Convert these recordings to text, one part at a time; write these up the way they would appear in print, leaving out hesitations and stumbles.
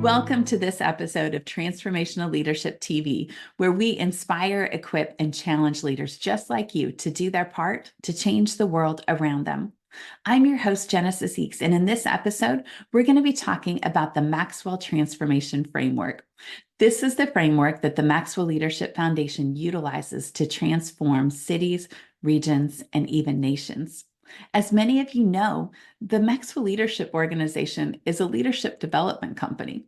Welcome to this episode of Transformational Leadership TV, where we inspire, equip, and challenge leaders just like you to do their part to change the world around them. I'm your host, Genesis Eakes, and in this episode, we're going to be talking about the Maxwell Transformation Framework. This is the framework that the Maxwell Leadership Foundation utilizes to transform cities, regions, and even nations. As many of you know, the Maxwell Leadership Organization is a leadership development company.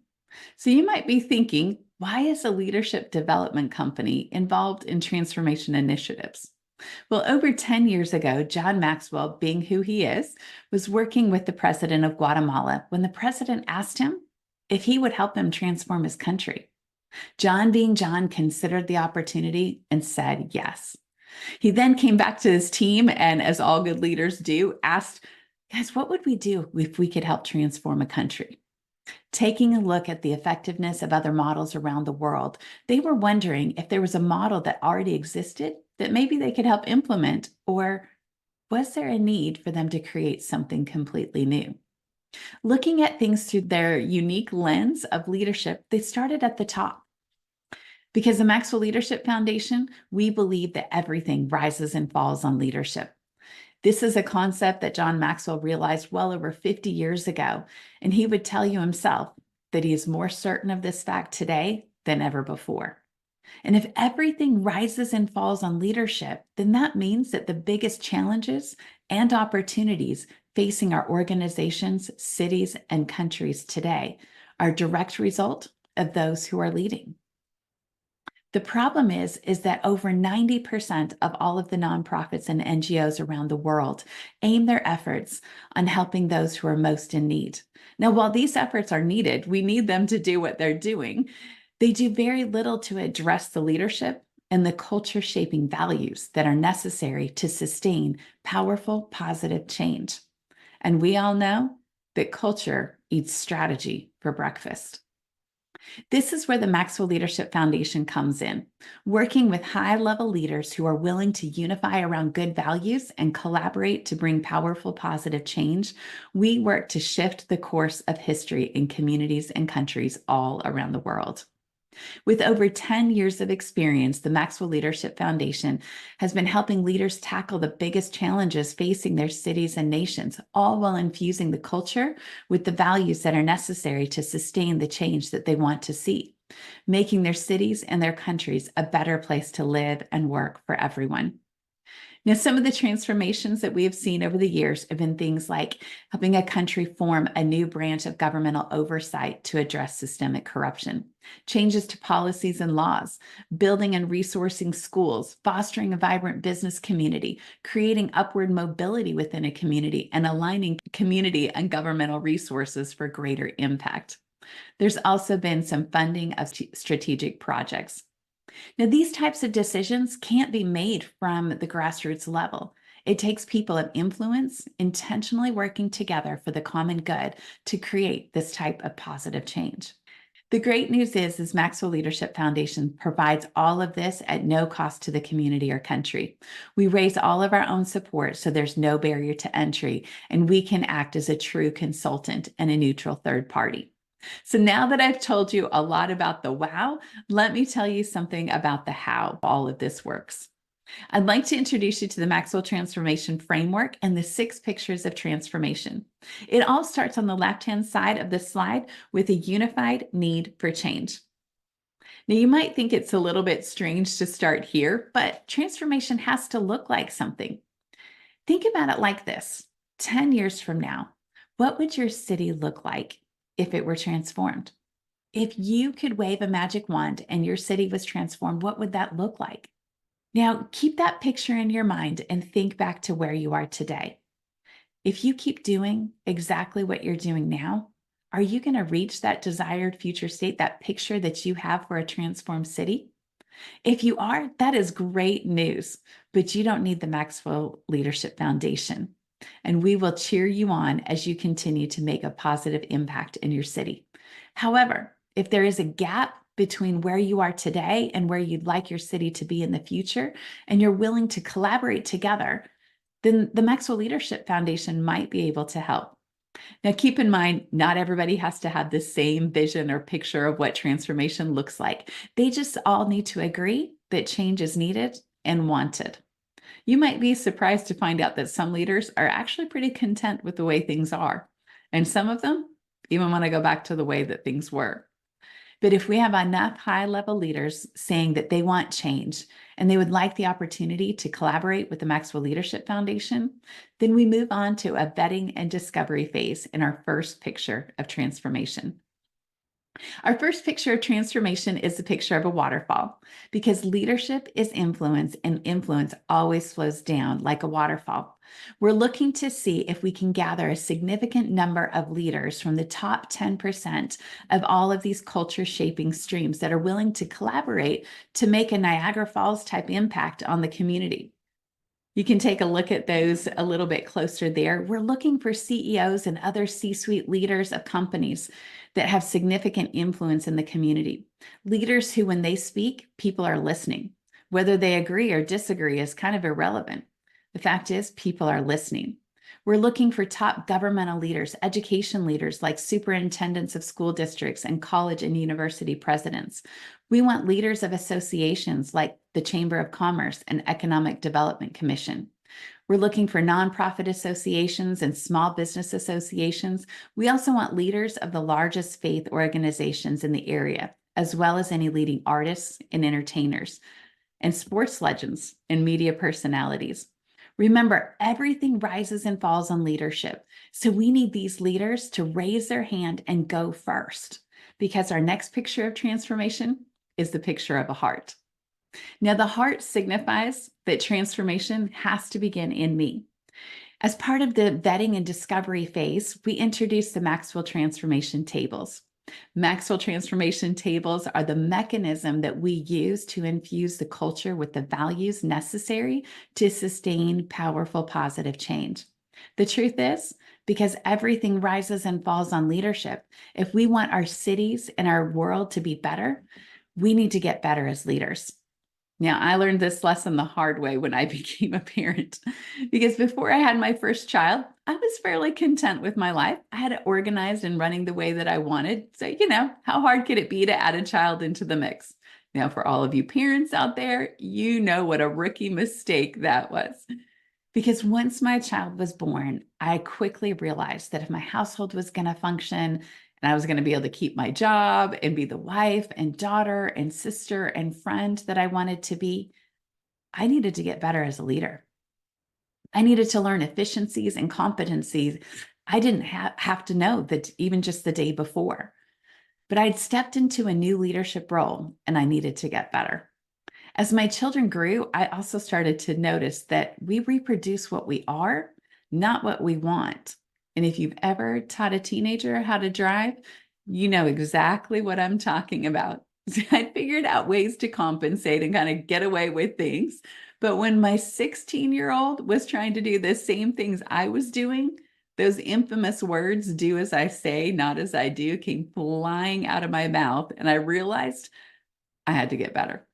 So you might be thinking, why is a leadership development company involved in transformation initiatives? Well, over 10 years ago, John Maxwell, being who he is, was working with the president of Guatemala when the president asked him if he would help him transform his country. John, being John, considered the opportunity and said yes. He then came back to his team and, as all good leaders do, asked, guys, what would we do if we could help transform a country? Taking a look at the effectiveness of other models around the world, they were wondering if there was a model that already existed that maybe they could help implement, or was there a need for them to create something completely new? Looking at things through their unique lens of leadership, they started at the top. Because the Maxwell Leadership Foundation, we believe that everything rises and falls on leadership. This is a concept that John Maxwell realized well over 50 years ago, and he would tell you himself that he is more certain of this fact today than ever before. And if everything rises and falls on leadership, then that means that the biggest challenges and opportunities facing our organizations, cities, and countries today are a direct result of those who are leading. The problem is that over 90% of all of the nonprofits and NGOs around the world aim their efforts on helping those who are most in need. Now, while these efforts are needed, we need them to do what they're doing. They do very little to address the leadership and the culture-shaping values that are necessary to sustain powerful, positive change. And we all know that culture eats strategy for breakfast. This is where the Maxwell Leadership Foundation comes in, working with high-level leaders who are willing to unify around good values and collaborate to bring powerful, positive change. We work to shift the course of history in communities and countries all around the world. With over 10 years of experience, the Maxwell Leadership Foundation has been helping leaders tackle the biggest challenges facing their cities and nations, all while infusing the culture with the values that are necessary to sustain the change that they want to see, making their cities and their countries a better place to live and work for everyone. Now, some of the transformations that we have seen over the years have been things like helping a country form a new branch of governmental oversight to address systemic corruption, changes to policies and laws, building and resourcing schools, fostering a vibrant business community, creating upward mobility within a community, and aligning community and governmental resources for greater impact. There's also been some funding of strategic projects. Now, these types of decisions can't be made from the grassroots level. It takes people of influence intentionally working together for the common good to create this type of positive change. The great news is Maxwell Leadership Foundation provides all of this at no cost to the community or country. We raise all of our own support, so there's no barrier to entry, and we can act as a true consultant and a neutral third party. So now that I've told you a lot about the wow, let me tell you something about the how all of this works. I'd like to introduce you to the Maxwell Transformation Framework and the 6 pictures of transformation. It all starts on the left-hand side of the slide with a unified need for change. Now, you might think it's a little bit strange to start here, but transformation has to look like something. Think about it like this. 10 years from now, what would your city look like if it were transformed? If you could wave a magic wand and your city was transformed, what would that look like? Now, keep that picture in your mind and think back to where you are today. If you keep doing exactly what you're doing now, are you going to reach that desired future state, that picture that you have for a transformed city? If you are, that is great news, but you don't need the Maxwell Leadership Foundation. And we will cheer you on as you continue to make a positive impact in your city. However, if there is a gap between where you are today and where you'd like your city to be in the future, and you're willing to collaborate together, then the Maxwell Leadership Foundation might be able to help. Now, keep in mind, not everybody has to have the same vision or picture of what transformation looks like. They just all need to agree that change is needed and wanted. You might be surprised to find out that some leaders are actually pretty content with the way things are, and some of them even want to go back to the way that things were. But if we have enough high-level leaders saying that they want change and they would like the opportunity to collaborate with the Maxwell Leadership Foundation, then we move on to a vetting and discovery phase in our first picture of transformation. Our first picture of transformation is the picture of a waterfall, because leadership is influence, and influence always flows down like a waterfall. We're looking to see if we can gather a significant number of leaders from the top 10% of all of these culture shaping streams that are willing to collaborate to make a Niagara Falls type impact on the community. You can take a look at those a little bit closer there. We're looking for CEOs and other C-suite leaders of companies that have significant influence in the community. Leaders who, when they speak, people are listening. Whether they agree or disagree is kind of irrelevant. The fact is, people are listening. We're looking for top governmental leaders, education leaders like superintendents of school districts and college and university presidents. We want leaders of associations like the Chamber of Commerce and Economic Development Commission. We're looking for nonprofit associations and small business associations. We also want leaders of the largest faith organizations in the area, as well as any leading artists and entertainers, and sports legends and media personalities. Remember, everything rises and falls on leadership. So we need these leaders to raise their hand and go first, because our next picture of transformation is the picture of a heart. Now, the heart signifies that transformation has to begin in me. As part of the vetting and discovery phase, we introduced the Maxwell Transformation Tables. Maxwell Transformation Tables are the mechanism that we use to infuse the culture with the values necessary to sustain powerful, positive change. The truth is, because everything rises and falls on leadership, if we want our cities and our world to be better, we need to get better as leaders. Now, I learned this lesson the hard way when I became a parent, because before I had my first child, I was fairly content with my life. I had it organized and running the way that I wanted. So, how hard could it be to add a child into the mix? Now, for all of you parents out there, you know what a rookie mistake that was. Because once my child was born, I quickly realized that if my household was going to function, and I was going to be able to keep my job and be the wife and daughter and sister and friend that I wanted to be, I needed to get better as a leader. I needed to learn efficiencies and competencies I didn't have to know that even just the day before. But I'd stepped into a new leadership role, and I needed to get better. As my children grew, I also started to notice that we reproduce what we are, not what we want. And if you've ever taught a teenager how to drive, you know exactly what I'm talking about. So I figured out ways to compensate and kind of get away with things. But when my 16-year-old was trying to do the same things I was doing, those infamous words, "do as I say, not as I do," came flying out of my mouth. And I realized I had to get better.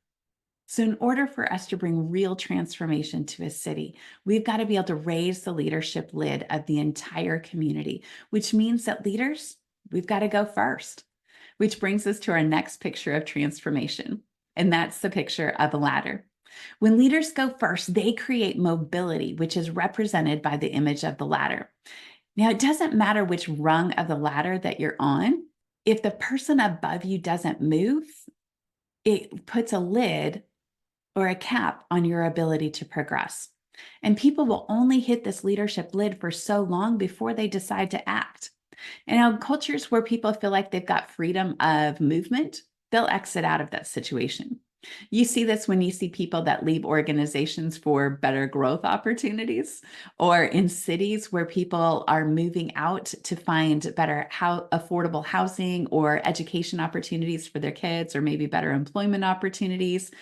So in order for us to bring real transformation to a city, we've got to be able to raise the leadership lid of the entire community, which means that leaders, we've got to go first, which brings us to our next picture of transformation. And that's the picture of a ladder. When leaders go first, they create mobility, which is represented by the image of the ladder. Now, it doesn't matter which rung of the ladder that you're on. If the person above you doesn't move, it puts a lid or a cap on your ability to progress. And people will only hit this leadership lid for so long before they decide to act. And in cultures where people feel like they've got freedom of movement, they'll exit out of that situation. You see this when you see people that leave organizations for better growth opportunities, or in cities where people are moving out to find better affordable housing or education opportunities for their kids, or maybe better employment opportunities.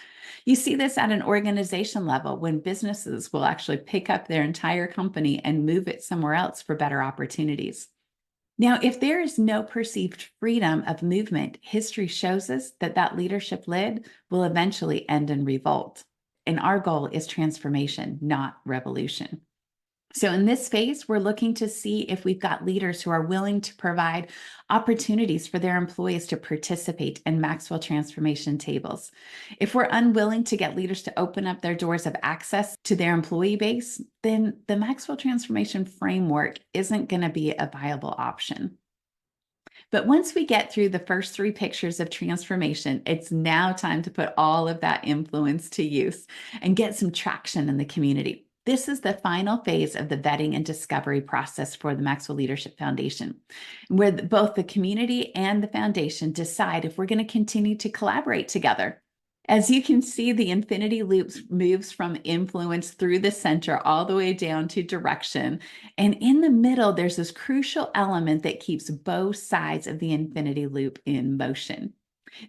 You see this at an organization level when businesses will actually pick up their entire company and move it somewhere else for better opportunities. Now, if there is no perceived freedom of movement, history shows us that that leadership lid will eventually end in revolt. And our goal is transformation, not revolution. So in this phase, we're looking to see if we've got leaders who are willing to provide opportunities for their employees to participate in Maxwell Transformation tables. If we're unwilling to get leaders to open up their doors of access to their employee base, then the Maxwell Transformation Framework isn't going to be a viable option. But once we get through the first 3 pictures of transformation, it's now time to put all of that influence to use and get some traction in the community. This is the final phase of the vetting and discovery process for the Maxwell Leadership Foundation, where both the community and the foundation decide if we're going to continue to collaborate together. As you can see, the infinity loops moves from influence through the center all the way down to direction. And in the middle, there's this crucial element that keeps both sides of the infinity loop in motion.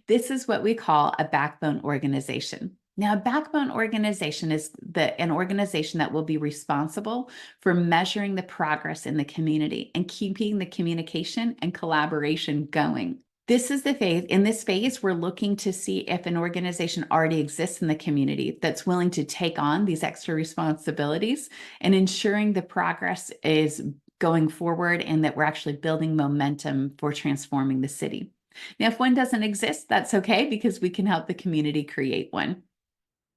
This is what we call a backbone organization. Now, a backbone organization is an organization that will be responsible for measuring the progress in the community and keeping the communication and collaboration going. This is the phase. In this phase, we're looking to see if an organization already exists in the community that's willing to take on these extra responsibilities and ensuring the progress is going forward and that we're actually building momentum for transforming the city. Now, if one doesn't exist, that's okay because we can help the community create one.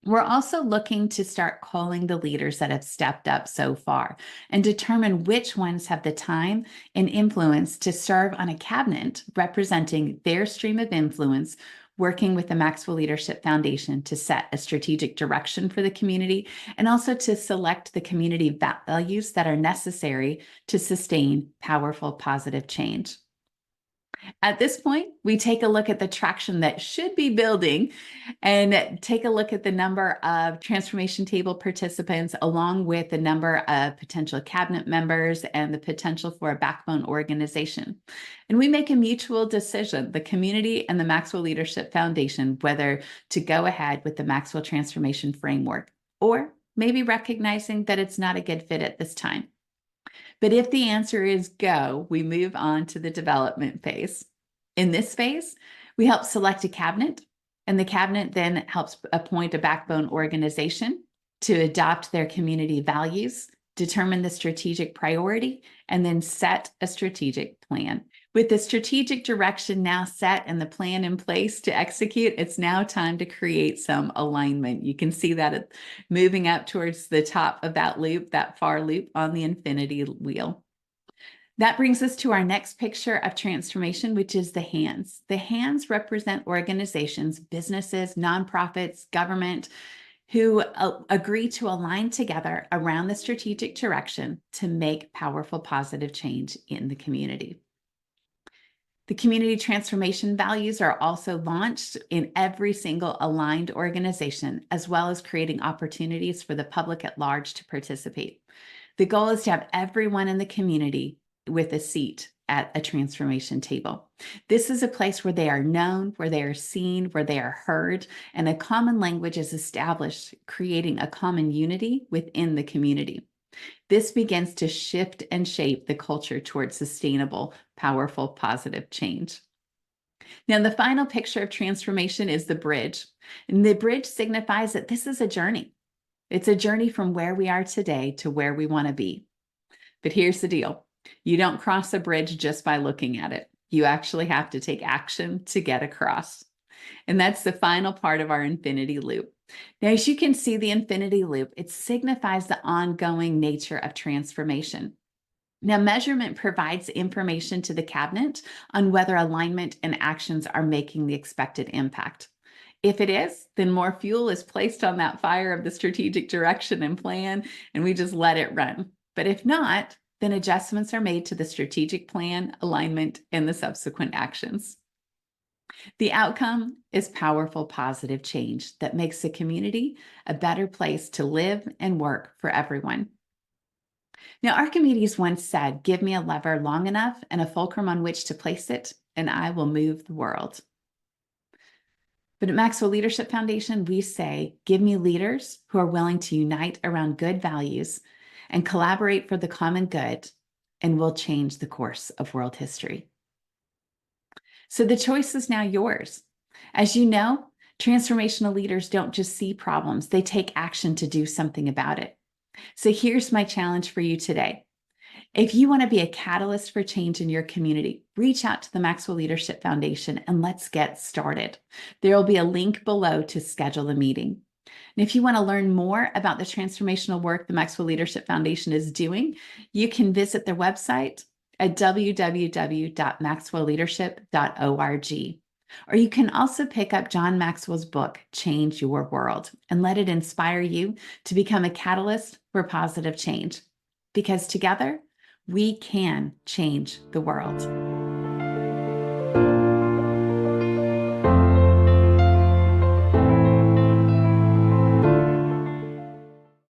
We're also looking to start calling the leaders that have stepped up so far and determine which ones have the time and influence to serve on a cabinet representing their stream of influence, working with the Maxwell Leadership Foundation to set a strategic direction for the community and also to select the community values that are necessary to sustain powerful, positive change. At this point, we take a look at the traction that should be building and take a look at the number of transformation table participants, along with the number of potential cabinet members and the potential for a backbone organization. And we make a mutual decision, the community and the Maxwell Leadership Foundation, whether to go ahead with the Maxwell Transformation Framework or maybe recognizing that it's not a good fit at this time. But if the answer is go, we move on to the development phase. In this phase, we help select a cabinet, and the cabinet then helps appoint a backbone organization to adopt their community values, determine the strategic priority, and then set a strategic plan. With the strategic direction now set and the plan in place to execute, it's now time to create some alignment. You can see that moving up towards the top of that loop, that far loop on the infinity wheel. That brings us to our next picture of transformation, which is the hands. The hands represent organizations, businesses, nonprofits, government, who agree to align together around the strategic direction to make powerful, positive change in the community. The community transformation values are also launched in every single aligned organization, as well as creating opportunities for the public at large to participate. The goal is to have everyone in the community with a seat at a transformation table. This is a place where they are known, where they are seen, where they are heard, and a common language is established, creating a common unity within the community. This begins to shift and shape the culture towards sustainable, powerful, positive change. Now, the final picture of transformation is the bridge. And the bridge signifies that this is a journey. It's a journey from where we are today to where we want to be. But here's the deal. You don't cross a bridge just by looking at it. You actually have to take action to get across. And that's the final part of our infinity loop. Now, as you can see, the infinity loop, it signifies the ongoing nature of transformation. Now, measurement provides information to the cabinet on whether alignment and actions are making the expected impact. If it is, then more fuel is placed on that fire of the strategic direction and plan, and we just let it run. But if not, then adjustments are made to the strategic plan, alignment, and the subsequent actions. The outcome is powerful, positive change that makes the community a better place to live and work for everyone. Now, Archimedes once said, "Give me a lever long enough and a fulcrum on which to place it, and I will move the world." But at Maxwell Leadership Foundation, we say, give me leaders who are willing to unite around good values and collaborate for the common good, and we'll change the course of world history. So the choice is now yours. As you know, transformational leaders don't just see problems, they take action to do something about it. So here's my challenge for you today. If you want to be a catalyst for change in your community, reach out to the Maxwell Leadership Foundation and let's get started. There will be a link below to schedule a meeting. And if you want to learn more about the transformational work the Maxwell Leadership Foundation is doing, you can visit their website at www.maxwellleadership.org. Or you can also pick up John Maxwell's book, Change Your World, and let it inspire you to become a catalyst for positive change. Because together, we can change the world.